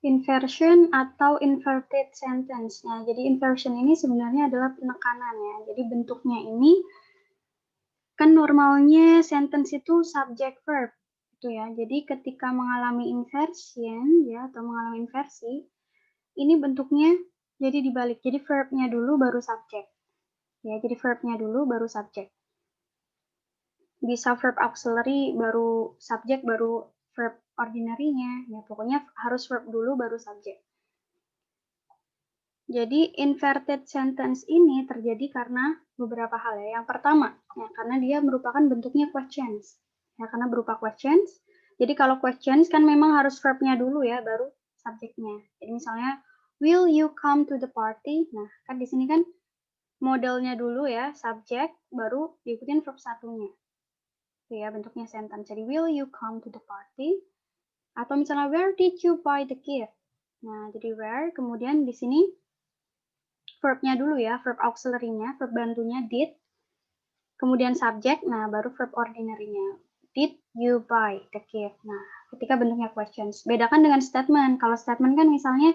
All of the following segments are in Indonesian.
Inversion atau inverted sentence. Nah, jadi inversion ini sebenarnya adalah penekanan ya. Jadi bentuknya ini kan normalnya sentence itu subject verb itu ya. Jadi ketika mengalami inversion ya atau mengalami inversi, ini bentuknya jadi dibalik. Jadi verbnya dulu baru subject. Ya, jadi verbnya dulu baru subject. Bisa verb auxiliary baru subject baru verb ordinary-nya. Ya, pokoknya harus verb dulu baru subject. Jadi inverted sentence ini terjadi karena beberapa hal ya. Yang pertama, ya karena dia merupakan bentuknya questions. Ya, karena berupa questions. Jadi kalau questions kan memang harus verbnya dulu ya, baru subjeknya. Jadi misalnya, will you come to the party? Nah, kan di sini kan modelnya dulu ya, subjek, baru diikutin verb satunya. Itu ya bentuknya sentence. Jadi will you come to the party? Atau misalnya, where did you buy the gift? Nah, jadi where, kemudian di sini verbnya dulu ya, verb auxiliary-nya, verb bantunya did, kemudian subject, nah baru verb ordinary-nya. Did you buy the gift? Nah, ketika bentuknya questions. Bedakan dengan statement. Kalau statement kan misalnya,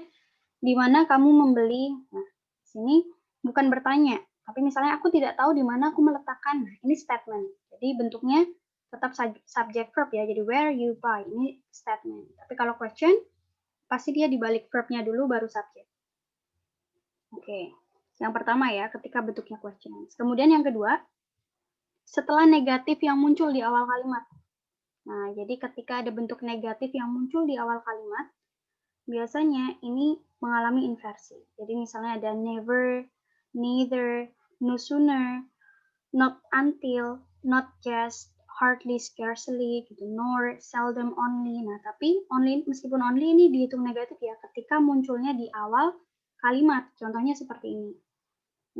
di mana kamu membeli? Nah, sini bukan bertanya, tapi misalnya aku tidak tahu di mana aku meletakkan. Nah, ini statement. Jadi bentuknya tetap subject verb ya, jadi where you buy, ini statement. Tapi kalau question, pasti dia dibalik verbnya dulu baru subject. Oke. Yang pertama ya, ketika bentuknya questions. Kemudian yang kedua, setelah negatif yang muncul di awal kalimat. Nah, jadi ketika ada bentuk negatif yang muncul di awal kalimat, biasanya ini mengalami inversi. Jadi misalnya ada never, neither, no sooner, not until, not just, hardly, scarcely, gitu, nor, seldom, only. Nah, tapi only, meskipun only ini dihitung negatif ya, ketika munculnya di awal kalimat. Contohnya seperti ini.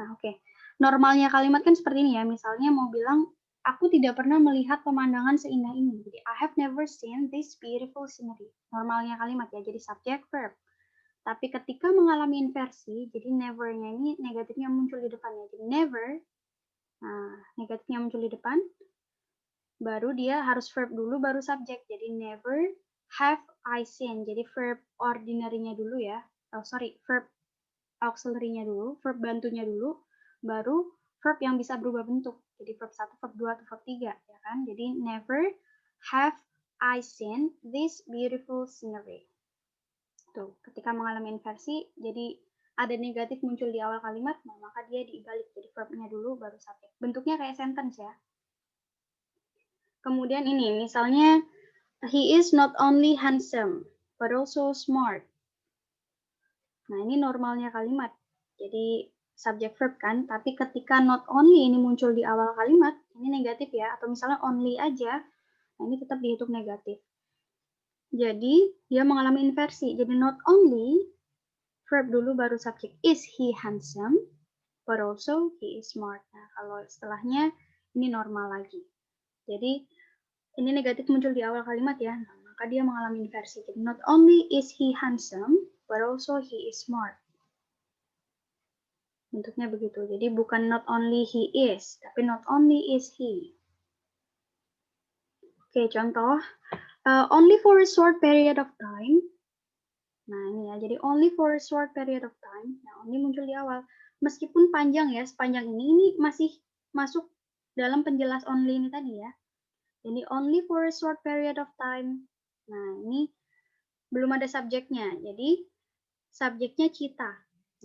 Nah, oke. Normalnya kalimat kan seperti ini ya. Misalnya mau bilang, aku tidak pernah melihat pemandangan seindah ini. Jadi, I have never seen this beautiful scenery. Normalnya kalimat ya, jadi subject verb. Tapi ketika mengalami inversi, jadi never-nya ini negatifnya muncul di depannya. Jadi never, nah negatifnya muncul di depan, baru dia harus verb dulu, baru subject. Jadi never have I seen. Jadi verb ordinary-nya dulu ya. Oh, sorry, verb auxiliary-nya dulu, verb bantunya dulu, baru verb yang bisa berubah bentuk. Jadi verb 1, verb 2, atau verb 3. Ya kan? Jadi never have I seen this beautiful scenery. Tuh, ketika mengalami inversi, jadi ada negatif muncul di awal kalimat, nah maka dia dibalik. Jadi verbnya dulu, baru subjek. Bentuknya kayak sentence ya. Kemudian ini, misalnya, he is not only handsome, but also smart. Nah, ini normalnya kalimat. Jadi subject verb kan, tapi ketika not only ini muncul di awal kalimat, ini negatif ya, atau misalnya only aja, nah ini tetap dihitung negatif. Jadi dia mengalami inversi. Jadi not only verb dulu baru subject. Is he handsome? But also he is smart. Nah, kalau setelahnya ini normal lagi. Jadi ini negatif muncul di awal kalimat ya. Nah, maka dia mengalami inversi. Jadi not only is he handsome, but also he is smart. Bentuknya begitu. Jadi bukan not only he is, tapi not only is he. Oke, contoh. Only for a short period of time. Nah, ini ya. Jadi only for a short period of time. Nah, only muncul di awal. Meskipun panjang ya, sepanjang ini masih masuk dalam penjelas only ini tadi ya. Jadi only for a short period of time. Nah, ini belum ada subjeknya. Jadi subjeknya kita.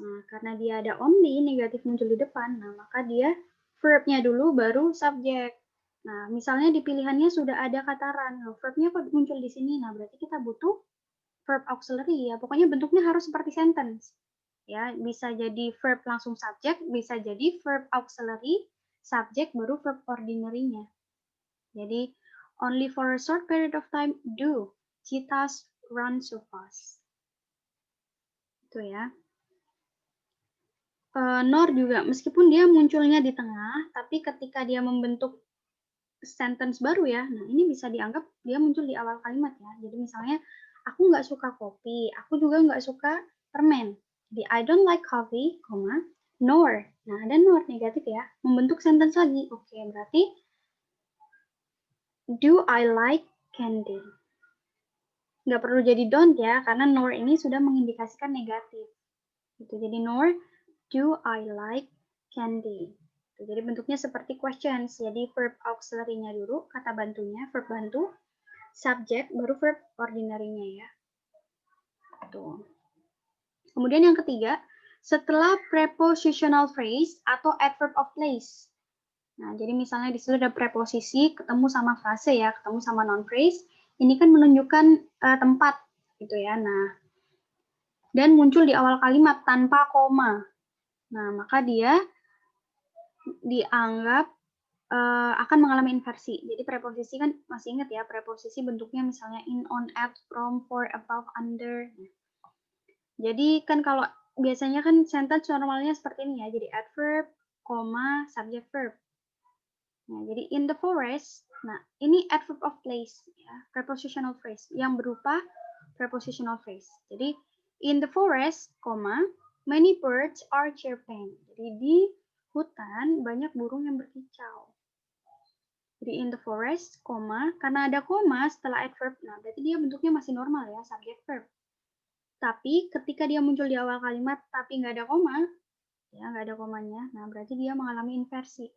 Nah, karena dia ada only, negatif muncul di depan, nah maka dia verbnya dulu baru subjek. Nah, misalnya di pilihannya sudah ada kata run, nah, verbnya kok muncul di sini? Nah, berarti kita butuh verb auxiliary ya. Pokoknya bentuknya harus seperti sentence. Ya, bisa jadi verb langsung subjek, bisa jadi verb auxiliary, subjek baru verb ordinary-nya. Jadi, only for a short period of time do cheetahs run so fast. Itu ya. Nor juga, meskipun dia munculnya di tengah, tapi ketika dia membentuk sentence baru ya, nah ini bisa dianggap dia muncul di awal kalimat ya. Jadi misalnya, aku nggak suka kopi, aku juga nggak suka permen. Jadi I don't like coffee, nor. Nah ada nor negatif ya, membentuk sentence lagi. Oke, berarti do I like candy? nggak perlu jadi don't ya, karena nor ini sudah mengindikasikan negatif. Gitu. Jadi nor do I like candy. Jadi bentuknya seperti questions. Jadi verb auxiliary-nya dulu, kata bantunya, verb bantu, subject, baru verb ordinary-nya ya. Tuh. Kemudian yang ketiga, setelah prepositional phrase atau adverb of place. Nah, jadi misalnya di situ ada preposisi ketemu sama frase ya, ketemu sama noun phrase. Ini kan menunjukkan tempat gitu ya. Nah, dan muncul di awal kalimat tanpa koma. Nah, maka dia dianggap akan mengalami inversi. Jadi preposisi kan masih ingat ya, preposisi bentuknya misalnya in, on, at, from, for, above, under. Jadi kan kalau biasanya kan sentence normalnya seperti ini ya, jadi adverb, koma, subject verb. Nah, jadi in the forest, nah ini adverb of place, ya, prepositional phrase yang berupa prepositional phrase. Jadi in the forest, koma, many birds are chirping. Jadi di hutan banyak burung yang berkicau. Jadi in the forest, koma, karena ada koma setelah adverb, nah berarti dia bentuknya masih normal ya, subject verb. Tapi ketika dia muncul di awal kalimat tapi nggak ada koma, ya nggak ada komanya, nah berarti dia mengalami inversi.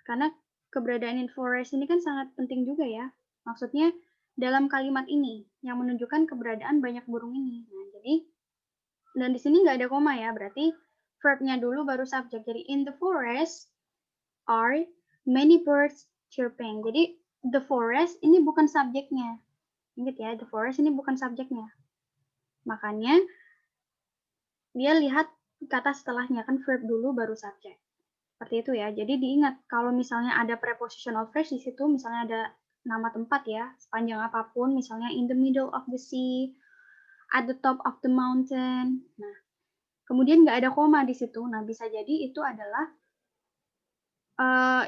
Karena keberadaan in forest ini kan sangat penting juga ya. Maksudnya dalam kalimat ini yang menunjukkan keberadaan banyak burung ini. Nah, jadi dan di sini nggak ada koma ya, berarti verb-nya dulu baru subjek. Jadi in the forest are many birds chirping. Jadi the forest ini bukan subjeknya. Ingat ya, the forest ini bukan subjeknya. Makanya dia lihat kata setelahnya, kan verb dulu baru subjek. Seperti itu ya. Jadi diingat kalau misalnya ada prepositional phrase di situ, misalnya ada nama tempat ya, sepanjang apapun, misalnya in the middle of the sea, at the top of the mountain. Nah, kemudian nggak ada koma di situ. Nah, bisa jadi itu adalah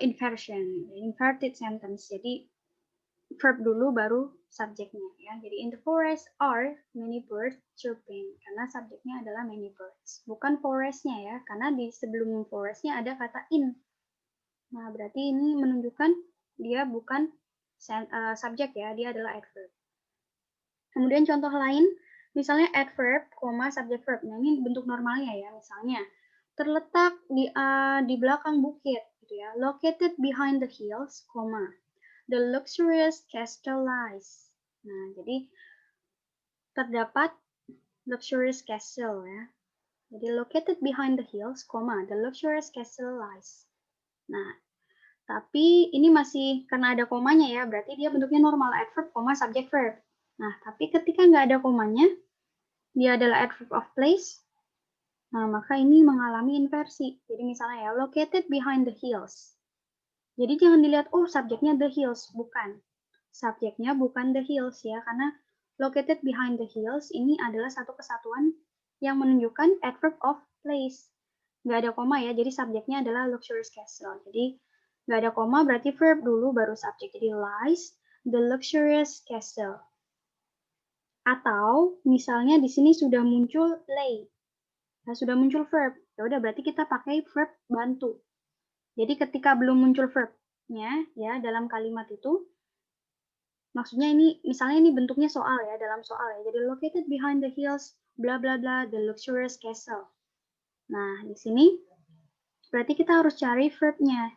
inversion, inverted sentence. Jadi verb dulu baru subjeknya ya. Jadi in the forest are many birds chirping, karena subjeknya adalah many birds. Bukan forestnya ya, karena di sebelum forestnya ada kata in. Nah, berarti ini menunjukkan dia bukan subjek ya, dia adalah adverb. Kemudian contoh lain, misalnya adverb, subject verb. Nah, ini bentuk normalnya ya, misalnya terletak di belakang bukit, gitu ya. Located behind the hills, the luxurious castle lies. Nah, jadi terdapat luxurious castle ya. Jadi located behind the hills, the luxurious castle lies. Nah, tapi ini masih karena ada komanya ya, berarti dia bentuknya normal, adverb, subject verb. Nah, tapi ketika nggak ada komanya, dia adalah adverb of place, nah maka ini mengalami inversi. Jadi misalnya ya, located behind the hills. Jadi jangan dilihat, oh subjeknya the hills, bukan. Subjeknya bukan the hills ya, karena located behind the hills ini adalah satu kesatuan yang menunjukkan adverb of place. Nggak ada koma ya, jadi subjeknya adalah luxurious castle. Jadi nggak ada koma berarti verb dulu baru subjek. Jadi lies the luxurious castle. Atau misalnya di sini sudah muncul lay. Nah, sudah muncul verb. Ya udah berarti kita pakai verb bantu. Jadi ketika belum muncul verbnya ya dalam kalimat itu, maksudnya ini misalnya ini bentuknya soal ya, dalam soal ya. Jadi located behind the hills bla bla bla the luxurious castle. Nah, di sini berarti kita harus cari verbnya.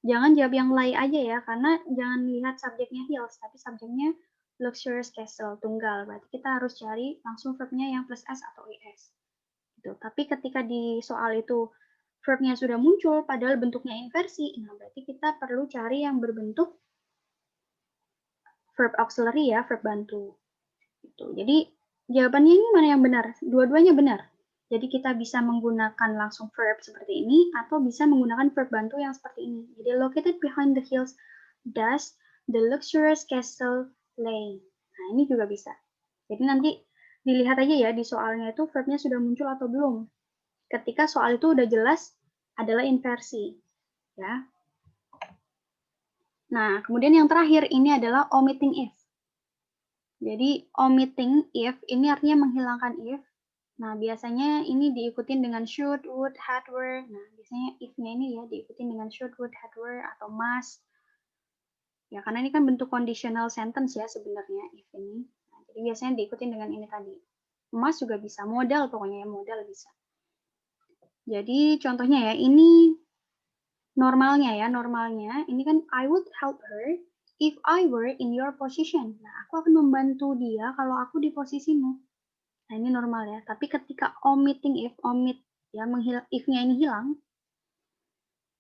Jangan jawab yang lay aja ya, karena jangan lihat subjeknya hills, tapi subjeknya luxurious castle, tunggal. Berarti kita harus cari langsung verbnya yang plus S atau IS. Gitu. Tapi ketika di soal itu verbnya sudah muncul, padahal bentuknya inversi, nah berarti kita perlu cari yang berbentuk verb auxiliary ya, verb bantu. Gitu. Jadi jawabannya ini mana yang benar? Dua-duanya benar. Jadi kita bisa menggunakan langsung verb seperti ini atau bisa menggunakan verb bantu yang seperti ini. Jadi located behind the hills does the luxurious castle lay. Nah, ini juga bisa. Jadi nanti dilihat aja ya di soalnya itu verbnya sudah muncul atau belum. Ketika soal itu udah jelas adalah inversi. Ya. Nah, kemudian yang terakhir ini adalah omitting if. Jadi omitting if ini artinya menghilangkan if. Nah, biasanya ini diikutin dengan should, would, had, were. Nah, biasanya if-nya ini ya diikutin dengan should, would, had, were, atau must. Ya, karena ini kan bentuk conditional sentence ya sebenarnya if ini. biasanya diikutin dengan ini tadi. Emas juga bisa, modal pokoknya ya, modal bisa. Jadi contohnya ya, ini normalnya ya, normalnya ini kan I would help her if I were in your position. Nah, aku akan membantu dia kalau aku di posisimu. Nah, ini normal ya. Tapi ketika omitting if, omit ya, if-nya ini hilang,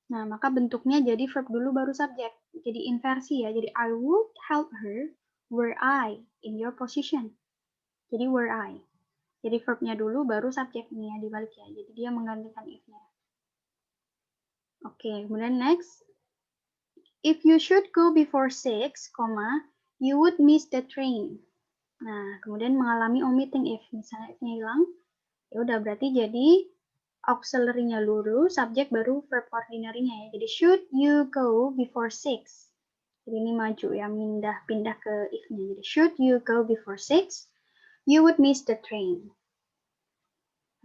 nah maka bentuknya jadi verb dulu baru subjek. Jadi inversi ya. Jadi I would help her were I in your position. Jadi were I. Jadi verbnya dulu baru subjeknya dibalik ya. Jadi dia menggantikan if-nya. Oke, kemudian next. If you should go before 6, you would miss the train. Nah, kemudian mengalami omitting if. Misalnya if-nya hilang, ya udah berarti jadi auxiliary-nya dulu, subjek baru verb ordinary-nya ya. Jadi should you go before 6. Jadi ini maju ya, pindah ke if-nya. Jadi should you go before 6, you would miss the train.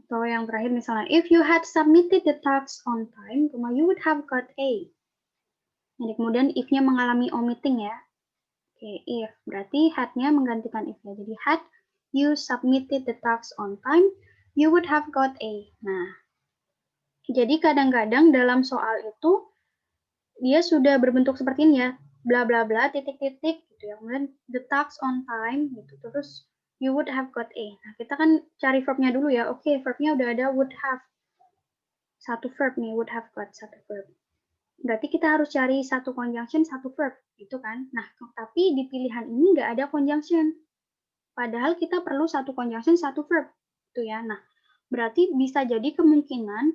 Atau yang terakhir misalnya, if you had submitted the task on time, you would have got A. Jadi kemudian if-nya mengalami omitting ya. Oke, if. Berarti had-nya menggantikan if-nya. Jadi had you submitted the task on time, you would have got A. Nah, jadi kadang-kadang dalam soal itu, dia sudah berbentuk seperti ini ya. Bla bla bla, titik-titik gitu ya. Kemudian the task on time gitu. Terus you would have got A. Nah, kita kan cari verb-nya dulu ya. Oke, verb-nya udah ada would have. Satu verb nih, would have got, satu verb. Berarti kita harus cari satu conjunction, satu verb, gitu kan. Nah, tapi di pilihan ini nggak ada conjunction. Padahal kita perlu satu conjunction, satu verb. Gitu ya. Nah, berarti bisa jadi kemungkinan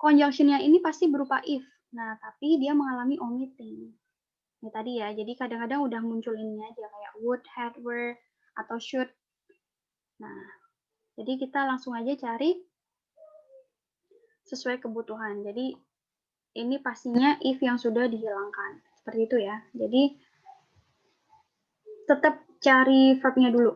conjunction-nya ini pasti berupa if. Nah, tapi dia mengalami omitting. Ini tadi ya, jadi kadang-kadang udah muncul ini aja, kayak would, had, were, atau should. Nah, jadi kita langsung aja cari sesuai kebutuhan. Jadi, ini pastinya if yang sudah dihilangkan. Seperti itu ya. Jadi, tetap cari verb-nya dulu.